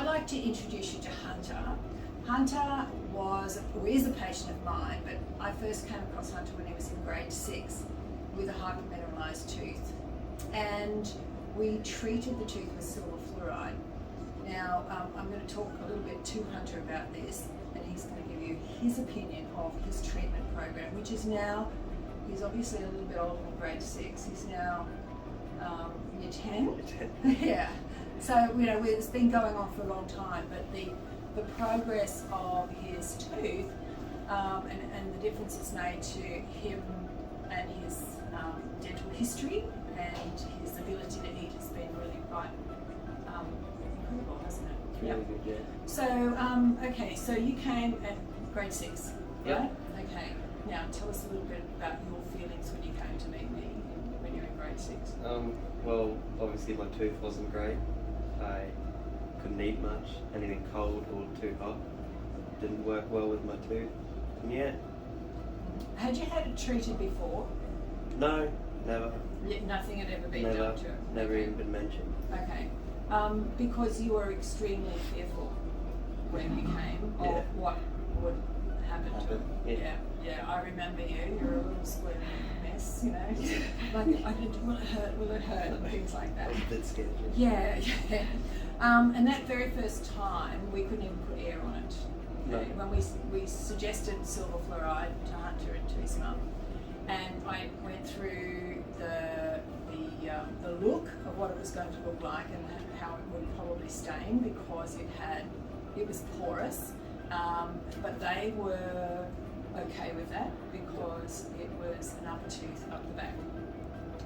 like to introduce you to Hunter. Hunter is a patient of mine, but I first came across Hunter when he was in grade 6 with a hypermineralized tooth. And we treated the tooth with silver fluoride. Now, I'm going to talk a little bit to Hunter about this, and he's going to give you his opinion of his treatment program, which is now, he's obviously a little bit older than grade 6. He's now year 10. Year 10. Yeah. So, it's been going on for a long time, but the progress of his tooth and the difference it's made to him and his dental history and his ability to eat has been really quite incredible, hasn't it? Really good, yeah. So, okay, so you came at grade 6, Yep. right? Okay. Now, tell us a little bit about your feelings when you came to meet me when you were in grade 6. Well, obviously my tooth wasn't great. I couldn't eat much, anything cold or too hot. Didn't work well with my tooth. And yeah. Had you had it treated before? No, never. Nothing had ever been Never. done to it? Never Okay. even been mentioned. Okay. Because you were extremely fearful when you came of Yeah. what would happen to it. Yeah. Yeah, I remember you. You're a little squirmy mess, like, will it hurt, and things like I that. was a bit scared. Yeah. And that very first time, we couldn't even put air on it. No. When we suggested silver fluoride to Hunter and to his mum, and I went through the look of what it was going to look like and how it would probably stain because it was porous, but they were okay with that because it was an upper tooth up the back.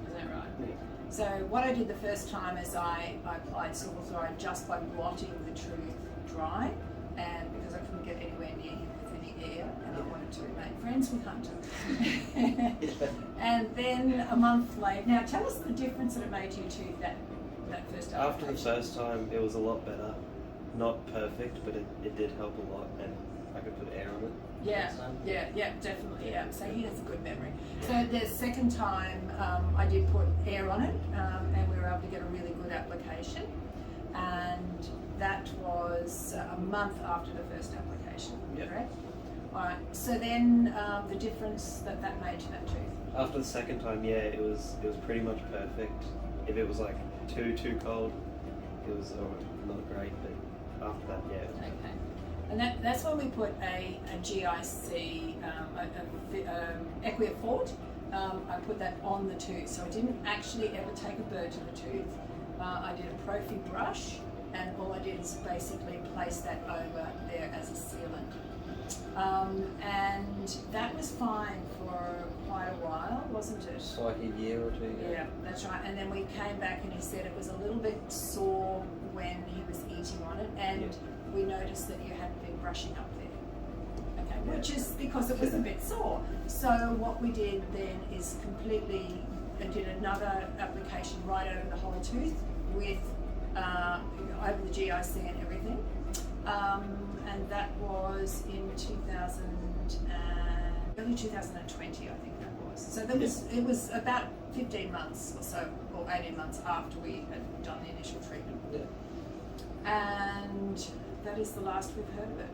Is that right? Yeah. So what I did the first time is I applied silver fluoride just by blotting the tooth dry, and because I couldn't get anywhere near him with any air, and I wanted to remain friends with Hunter. And then a month later, now tell us the difference that it made to your tooth that first application. After the first time, it was a lot better. Not perfect, but it did help a lot, and I could put air on it. Yeah, next time. yeah, definitely, yeah. So he has a good memory. So the second time, I did put air on it, and we were able to get a really good application. And that was a month after the first application, Yep. correct? All right. So then the difference that made to that tooth. After the second time, yeah, it was pretty much perfect. If it was like too cold, it was not great. But after that, yeah. It was Okay. And that's when we put a GIC, Equiafort. I put that on the tooth, so I didn't actually ever take a burr to the tooth. I did a Profi brush, and all I did is basically place that over there as a sealant. And that was fine for quite a while, wasn't it? It's like a year or two. Yeah, that's right. And then we came back and he said it was a little bit sore when he was eating on it, and we noticed that you hadn't been brushing up there. Okay, Yeah. which is because it was a bit sore. So what we did then is did another application right over the whole tooth with over the GIC and everything. And that was in early 2020, I think that was. So it was about 15 months or so, or 18 months after we had done the initial treatment. Yeah. And that is the last we've heard of it.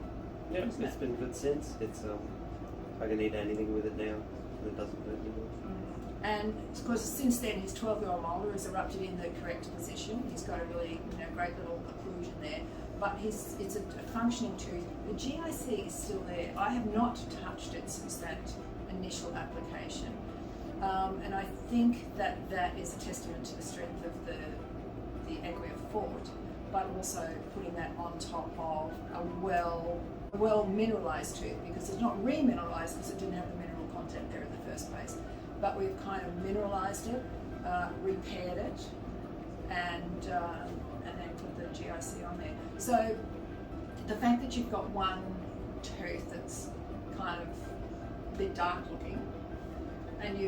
Yeah, Isn't it's it? been good since. It's I can eat anything with it now, and it doesn't hurt anymore. And of course, since then, his 12-year-old molar is erupted in the correct position. He's got a really, great little occlusion there. But it's a functioning tooth. The GIC is still there. I have not touched it since that initial application. And I think that is a testament to the strength of the Equiafort, but also putting that on top of a well mineralized tooth, because it's not remineralized because it didn't have the mineral content there in the first place. But we've kind of mineralized it, repaired it, and then put the GIC on there. So the fact that you've got one tooth that's kind of a bit dark looking, and if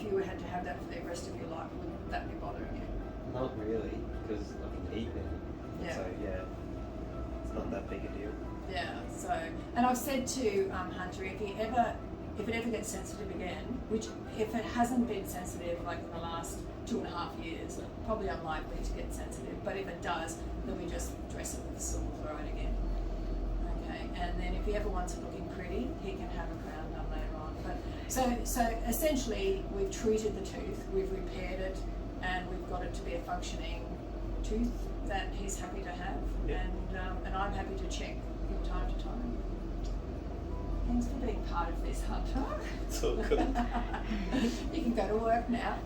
you had to have that for the rest of your life, would that be bothering you? Not really, because I can eat now. Yeah. So yeah, it's not that big a deal. Yeah. So, and I've said to Hunter, if he ever if it ever gets sensitive again, which if it hasn't been sensitive like in the last 2.5 years, probably unlikely to get sensitive, but if it does, then we just dress it with silver fluoride again. Okay, and then if he ever wants it looking pretty, he can have a crown done later on. But so essentially we've treated the tooth, we've repaired it, and we've got it to be a functioning tooth that he's happy to have, Yeah. and I'm happy to check from time to time. Thanks for being part of this, Hunter. It's all good. You can go to work now.